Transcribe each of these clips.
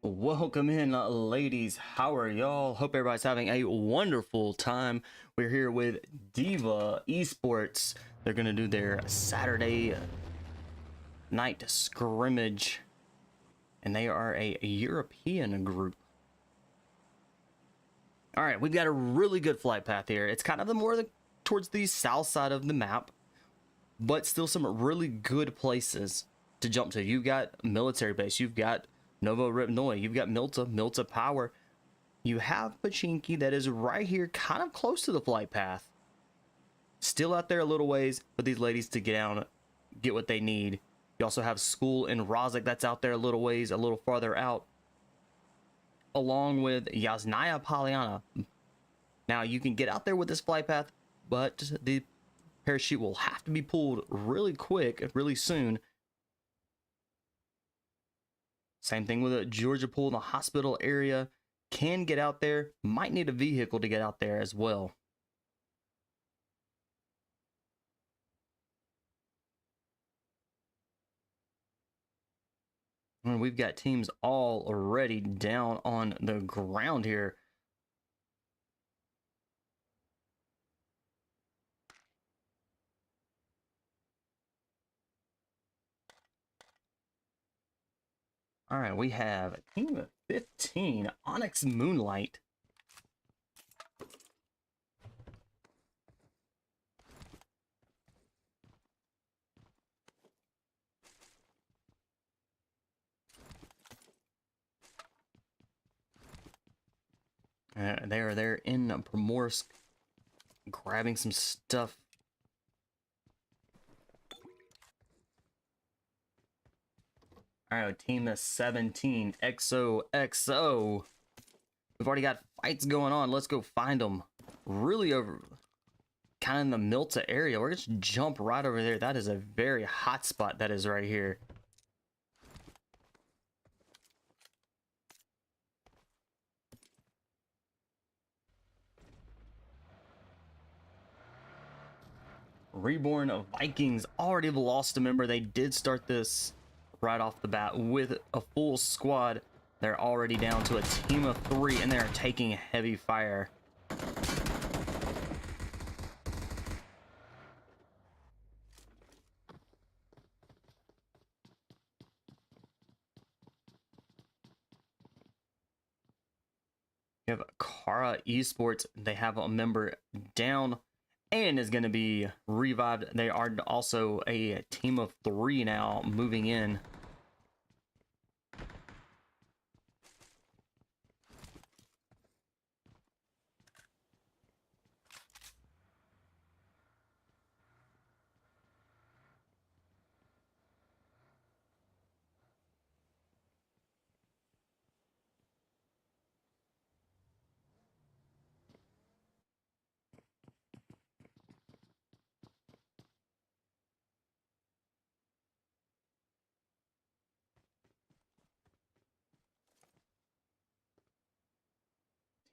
Welcome in, ladies. How are y'all? Hope everybody's having a wonderful time. We're here with Diva Esports. They're gonna do their Saturday night scrimmage, and they are a European group. All right, we've got a really good flight path here. It's kind of towards the south side of the map, but still some really good places to jump to. You've got military base. You've got Novo Ripnoi, you've got Milta Power. You have Pachinki that is right here, kind of close to the flight path. Still out there a little ways for these ladies to get down, get what they need. You also have School in Rozek that's out there a little ways, a little farther out. Along with Yasnaya Polyana. Now you can get out there with this flight path, but the parachute will have to be pulled really quick, really soon. Same thing with a Georgia Pool in the hospital area. Can get out there. Might need a vehicle to get out there as well. And we've got teams all already down on the ground here. All right, we have team of 15, Onyx Moonlight. They are there in Primorsk, grabbing some stuff. All right, team of 17, XOXO. We've already got fights going on. Let's go find them. Really over, kind of in the Milta area. We're just jump right over there. That is a very hot spot. That is right here. Reborn Vikings already lost a member. They did start this right off the bat with a full squad. They're already down to a team of 3, and they're taking heavy fire. You have Kara Esports. They have a member down and is going to be revived. They are also a team of 3 now moving in.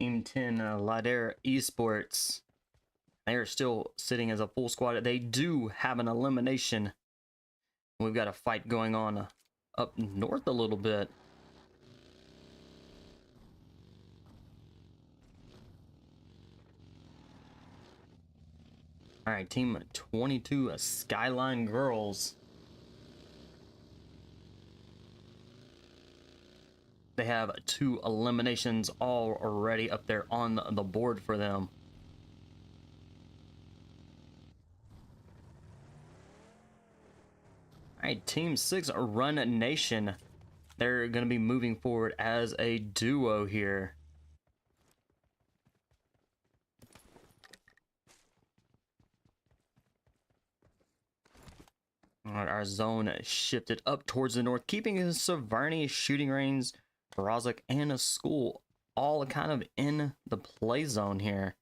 Team 10, Lider Esports. They are still sitting as a full squad. They do have an elimination. We've got a fight going on up north a little bit. All right, team 22, Skyline Girls. They have 2 eliminations already up there on the board for them. All right, team 6, Run Nation. They're going to be moving forward as a duo here. All right, our zone shifted up towards the north, keeping his Severny shooting range, Rozek, and a School all kind of in the play zone here.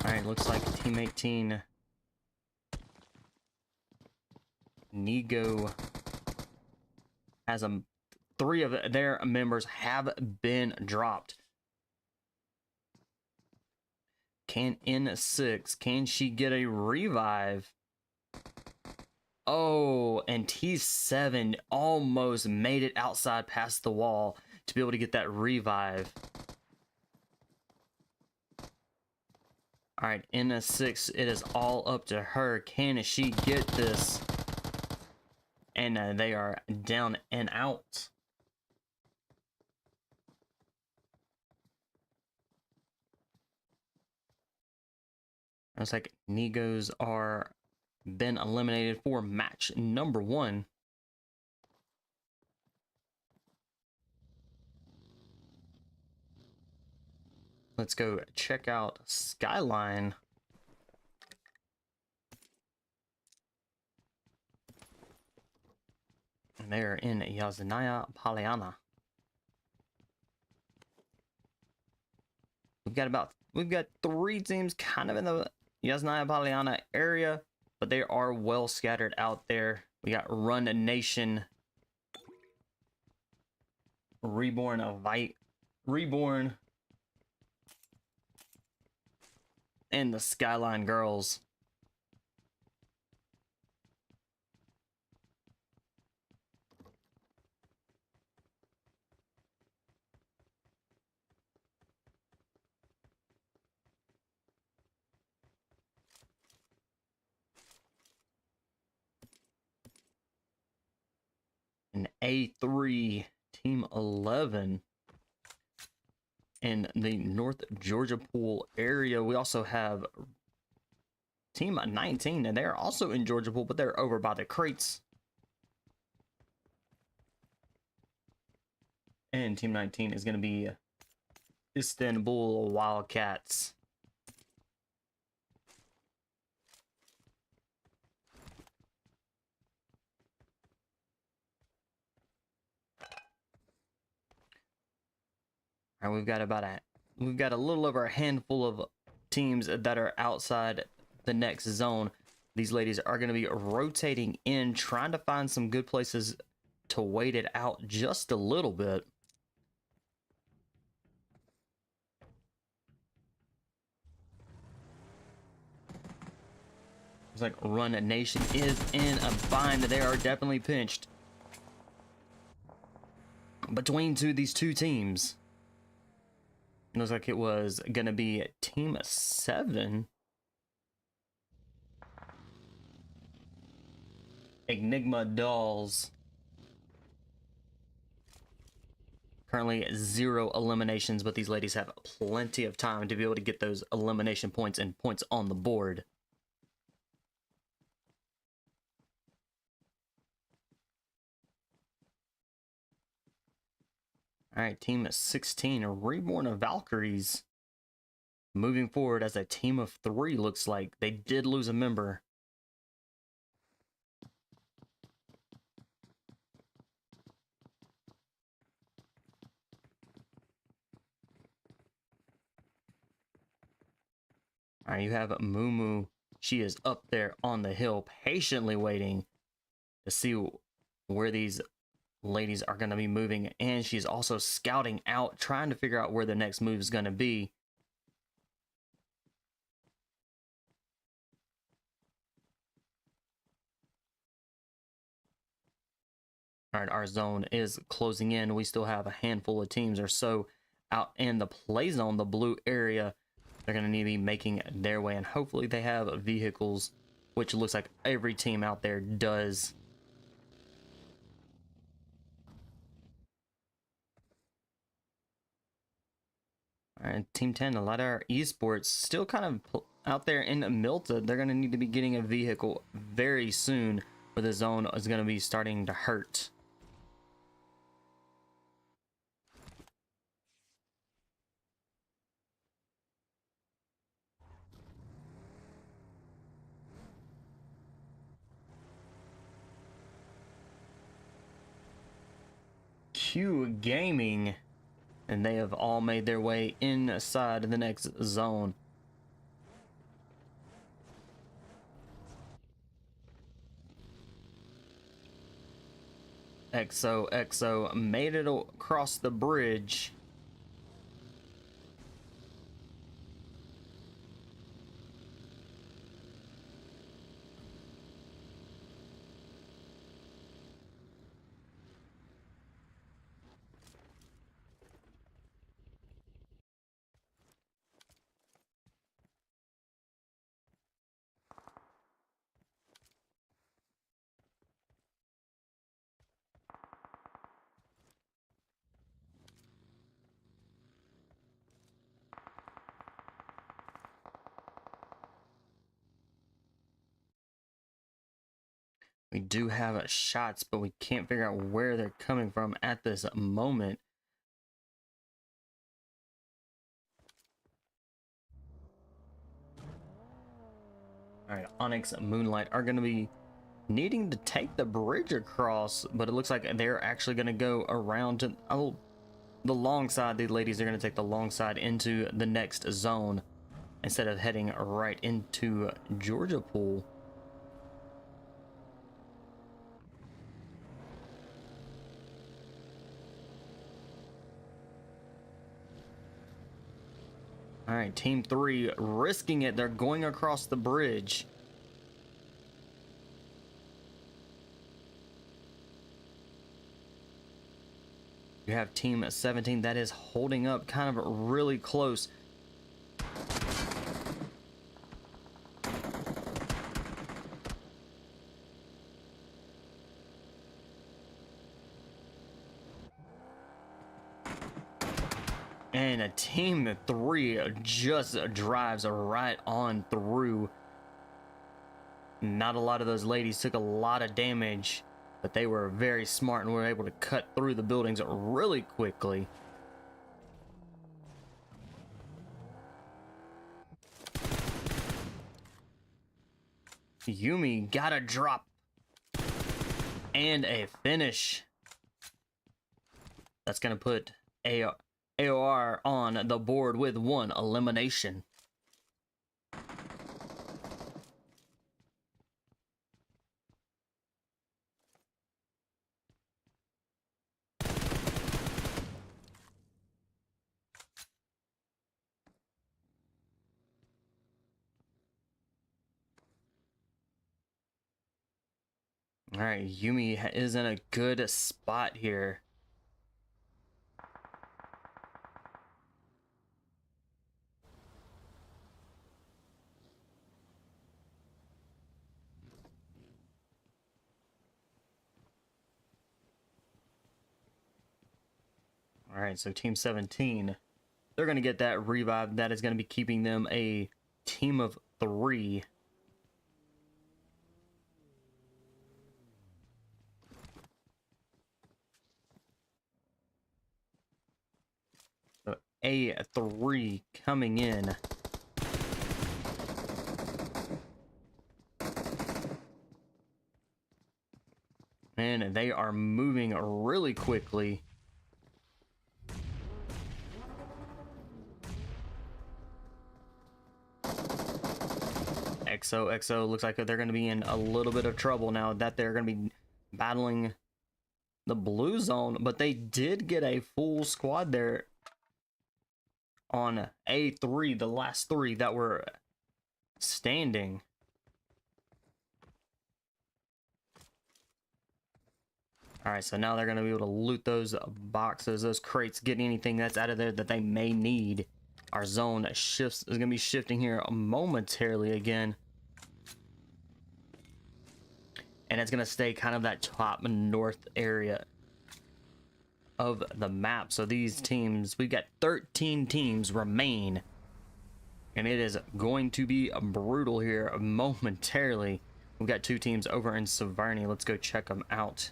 All right, looks like team 18, Nego, has 3 of their members have been dropped. Can N6, can she get a revive? Oh, and T7 almost made it outside past the wall to be able to get that revive. All right, N6, it is all up to her. Can she get this? And they are down and out. Looks like Negos are been eliminated for match number 1. Let's go check out Skyline. And they're in Yasnaya Polyana. We've got 3 teams kind of in the Yasnaya Polyana area, but they are well scattered out there. We got Run Nation, Reborn, and the Skyline Girls. And A3, Team 11. In the North Georgia Pool area, we also have Team 19, and they're also in Georgia Pool, but they're over by the crates. And Team 19 is going to be Istanbul Wildcats. All right, we've got a little over a handful of teams that are outside the next zone. These ladies are going to be rotating in, trying to find some good places to wait it out just a little bit. Looks like Run Nation is in a bind. They are definitely pinched between these two teams. Looks like it was gonna be Team 7. Enigma Dolls. Currently 0 eliminations, but these ladies have plenty of time to be able to get those elimination points and points on the board. All right, Team 16, Reborn Valkyries, moving forward as a team of 3. Looks like they did lose a member. All right, you have Mumu. She is up there on the hill, patiently waiting to see where these ladies are going to be moving, and she's also scouting out, trying to figure out where the next move is going to be. All right, our zone is closing in. We still have a handful of teams or so out in the play zone, the blue area. They're going to need to be making their way, and hopefully they have vehicles, which looks like every team out there does. All right, Team 10, Lider Esports, still kind of out there in Milta. They're going to need to be getting a vehicle very soon, where the zone is going to be starting to hurt. Q Gaming, and they have all made their way inside the next zone. XOXO made it across the bridge. We do have shots, but we can't figure out where they're coming from at this moment. All right, Onyx and Moonlight are going to be needing to take the bridge across, but it looks like they're actually going to go around to the long side. The ladies are going to take the long side into the next zone instead of heading right into Georgia Pool. All right, Team 3 risking it. They're going across the bridge. You have Team 17 that is holding up kind of really close. And a Team 3 just drives right on through. Not a lot of those ladies took a lot of damage, but they were very smart and were able to cut through the buildings really quickly. Yumi got a drop and a finish. That's going to put AoR on the board with 1 elimination. All right, Yumi is in a good spot here. All right, so Team 17, they're going to get that revive. That is going to be keeping them a team of 3. So A3 coming in. And they are moving really quickly. XOXO looks like they're going to be in a little bit of trouble now that they're going to be battling the blue zone, but they did get a full squad there on A3, the last 3 that were standing. All right, so now they're going to be able to loot those boxes, those crates, get anything that's out of there that they may need. Our zone shifts is going to be shifting here momentarily again. And it's going to stay kind of that top north area of the map. So these teams, we've got 13 teams remain. And it is going to be brutal here momentarily. We've got 2 teams over in Severny. Let's go check them out.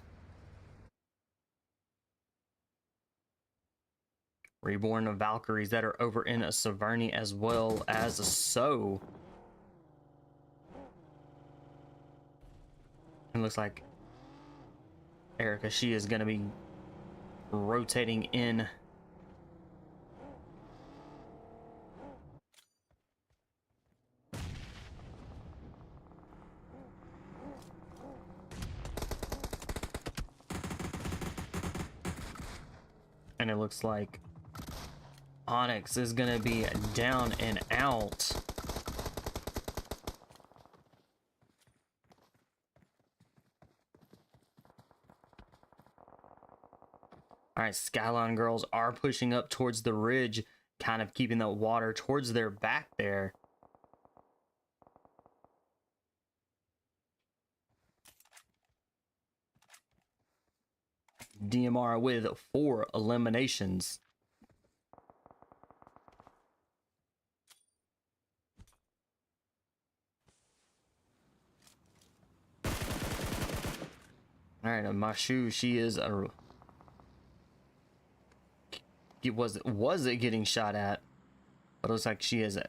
Reborn Valkyries that are over in Severny as well as So. It looks like Erica, she is going to be rotating in. And it looks like Onyx is going to be down and out. All right, Skyline Girls are pushing up towards the ridge, kind of keeping the water towards their back there. DMR with 4 eliminations. All right, Mashu, she is a. Was it getting shot at? But it looks like she has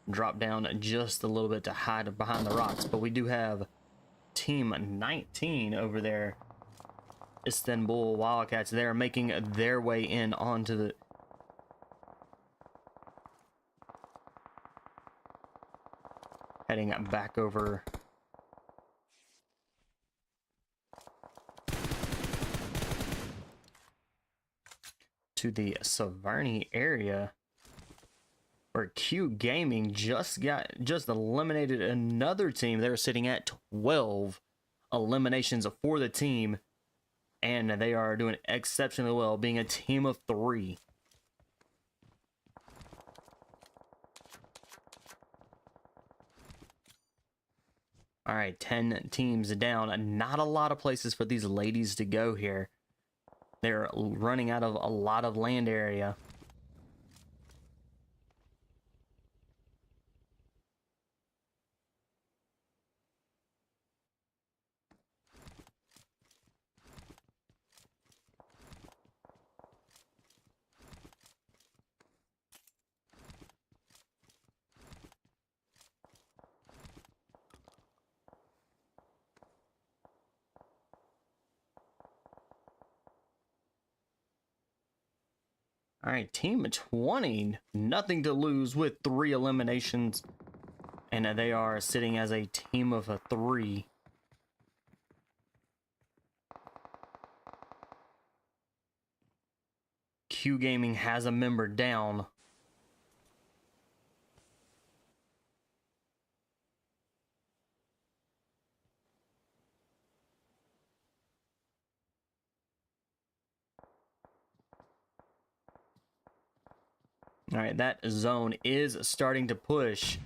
dropped down just a little bit to hide behind the rocks. But we do have Team 19 over there. Istanbul Wildcats. They're making their way in onto the. Heading back over. To the Savarni area, where Q Gaming just eliminated another team. They're sitting at 12 eliminations for the team, and they are doing exceptionally well, being a team of 3. All right, 10 teams down. Not a lot of places for these ladies to go here. They're running out of a lot of land area. All right, team 20, nothing to lose with 3 eliminations, and they are sitting as a team of 3. Q Gaming has a member down. All right, that zone is starting to push.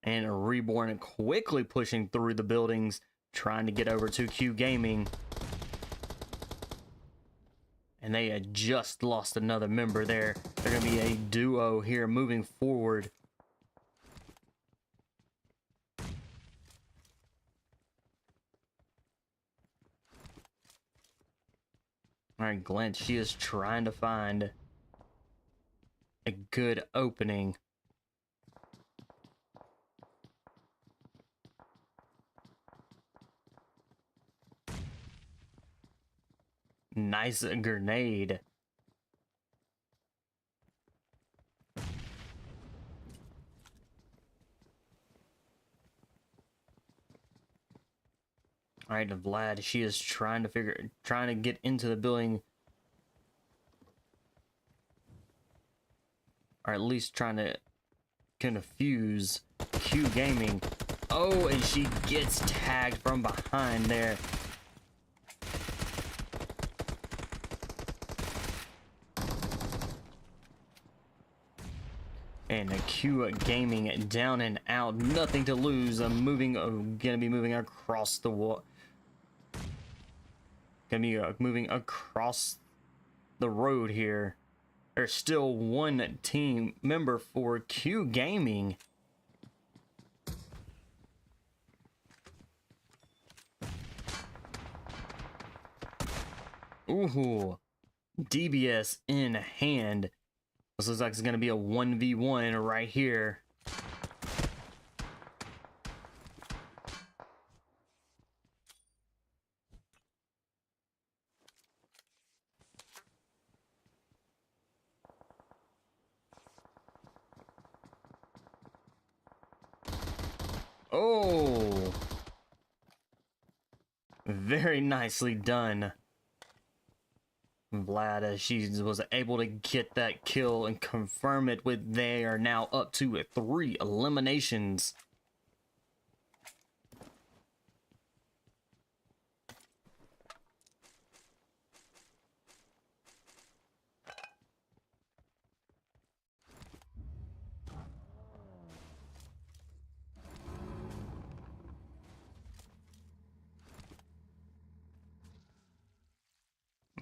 And Reborn quickly pushing through the buildings, trying to get over to Q Gaming. And they had just lost another member there. They're going to be a duo here moving forward. All right, Glint, she is trying to find a good opening. Nice grenade. All right, Vlad, she is trying to get into the building. Or at least trying to confuse Q Gaming. Oh, and she gets tagged from behind there. And the Q Gaming down and out, nothing to lose. I'm gonna be moving across the wall. Gonna be moving across the road here. There's still one team member for Q Gaming. Ooh, DBS in hand. This looks like it's gonna be a 1v1 right here. Oh, very nicely done. Vlad, as she was able to get that kill and confirm it with they are now up to 3 eliminations.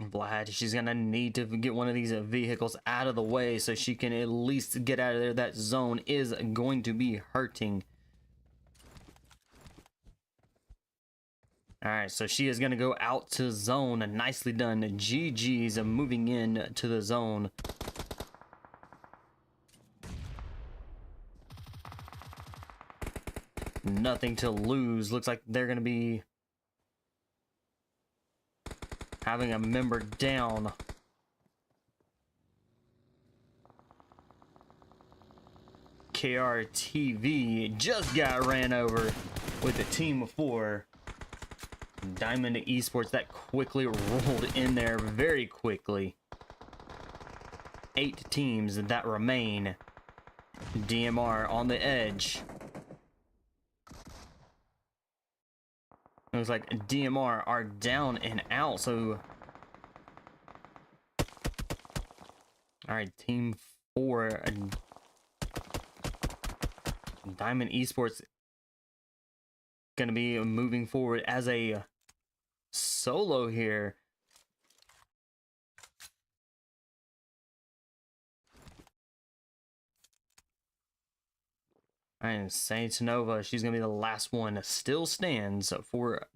Vlad, she's gonna need to get one of these vehicles out of the way so she can at least get out of there. That zone is going to be hurting. All right, so she is going to go out to zone. Nicely done. GG's moving in to the zone. Nothing to lose. Looks like they're going to be having a member down. KRTV just got ran over with a team of 4. Diamond Esports that quickly rolled in there very quickly. 8 teams that remain. DMR on the edge. Looks like DMR are down and out, so... Alright, team 4. Diamond Esports gonna be moving forward as a solo here. And Saint Nova, she's gonna be the last one. Still stands for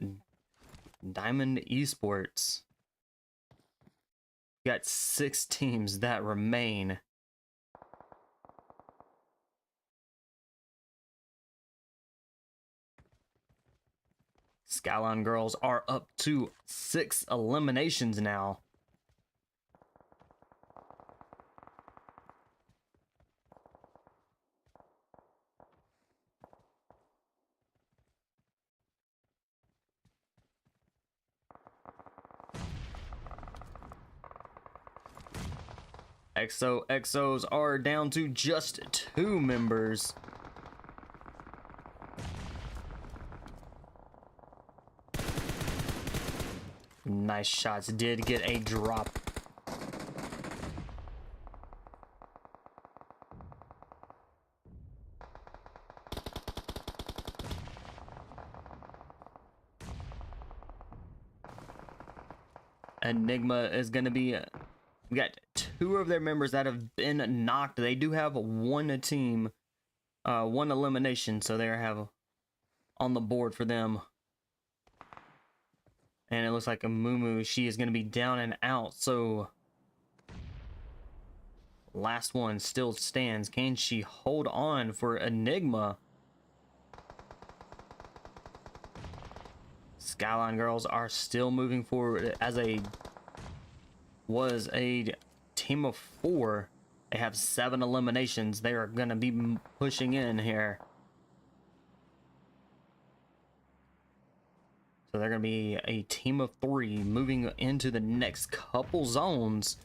Diamond Esports. Got 6 teams that remain. Skyline Girls are up to 6 eliminations now. XOXOs are down to just 2 members. Nice shots. Did get a drop. Enigma is going to be... we got 2 of their members that have been knocked. They do have 1 team, 1 elimination, so they have on the board for them. And it looks like a Mumu, she is going to be down and out, so last one still stands. Can she hold on for Enigma? Skyline Girls are still moving forward as a team of 4. They have 7 eliminations. They are going to be pushing in here. So they're going to be a team of 3 moving into the next couple zones.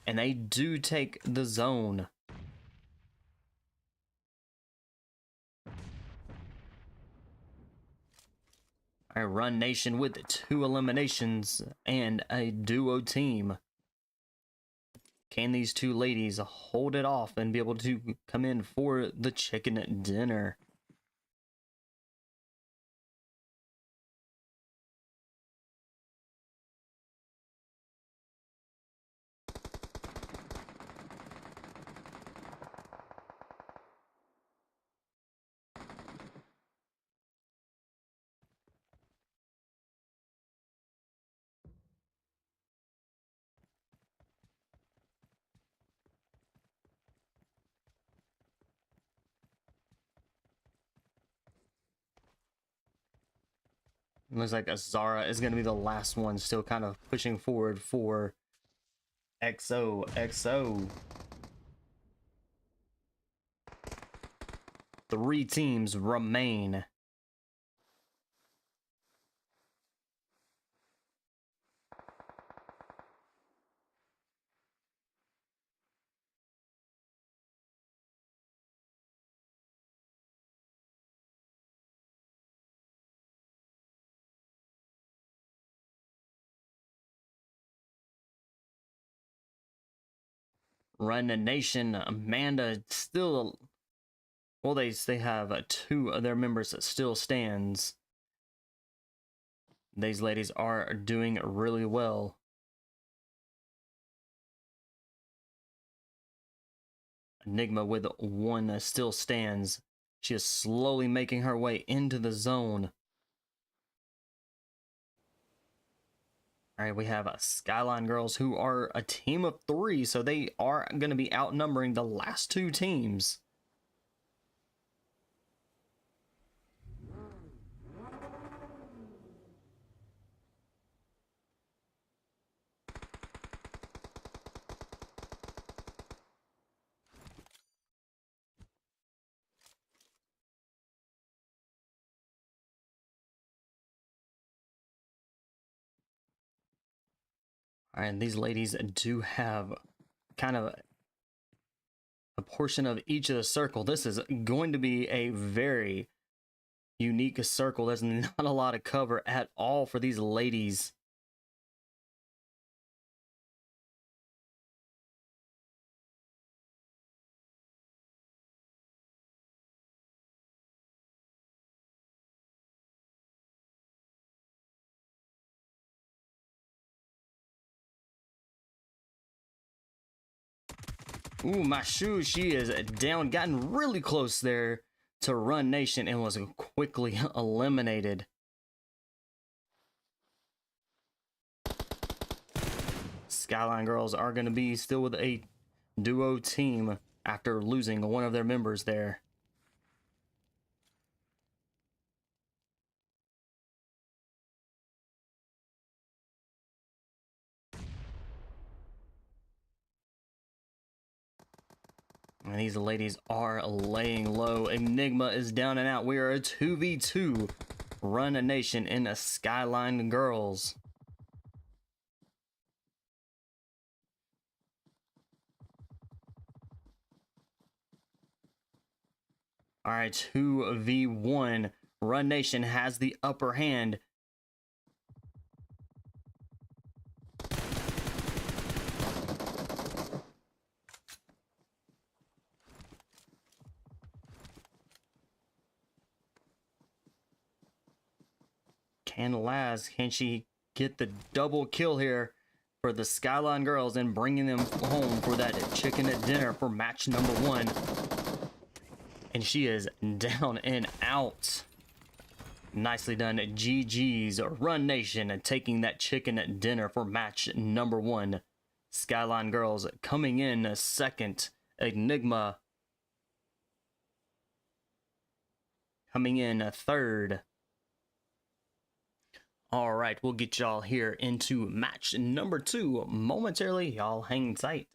And they do take the zone. I run nation with 2 eliminations and a duo team. Can these 2 ladies hold it off and be able to come in for the chicken dinner? Looks like Azara is going to be the last one, still kind of pushing forward for XOXO. 3 teams remain. Run the Nation, Amanda still, well, they have 2 of their members that still stands. These ladies are doing really well. Enigma with 1 that still stands. She is slowly making her way into the zone. All right, we have Skyline Girls, who are a team of 3, so they are going to be outnumbering the last 2 teams. All right, and these ladies do have kind of a portion of each of the circle. This is going to be a very unique circle. There's not a lot of cover at all for these ladies. Ooh, my shoe, she is down, gotten really close there to Run Nation and was quickly eliminated. Skyline Girls are going to be still with a duo team after losing one of their members there. And these ladies are laying low. Enigma is down and out. We are a 2v2. Run a Nation in a Skyline Girls. All right, 2v1. Run Nation has the upper hand. Can she get the double kill here for the Skyline Girls and bringing them home for that chicken dinner for match number 1? And she is down and out. Nicely done. GG's. Run Nation taking that chicken dinner for match number 1. Skyline Girls coming in second. Enigma coming in third. All right, we'll get y'all here into match number 2 momentarily. Y'all hang tight.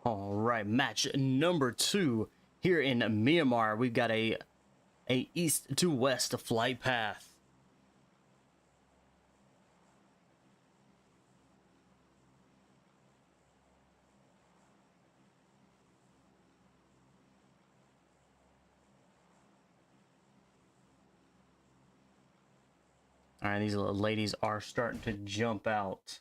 All right, match number 2 here in Myanmar. We've got a east to west flight path. All right, these little ladies are starting to jump out.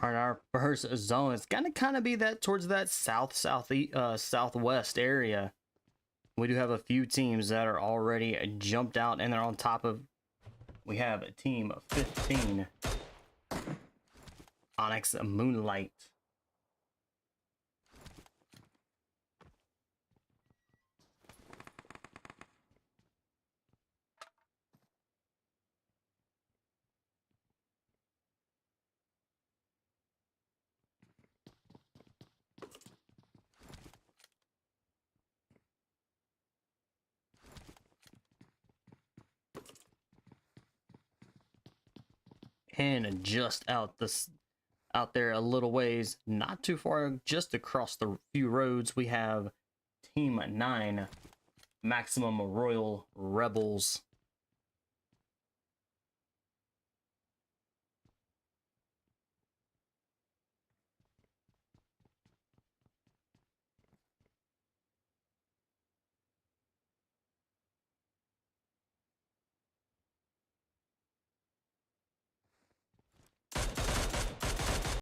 Our first zone is gonna kind of be that towards that southwest area. We do have a few teams that are already jumped out, and they're on top of. We have a team of 15. Onyx Moonlight. And just out there a little ways, not too far, just across the few roads, we have Team 9, Maximum Royal Rebels.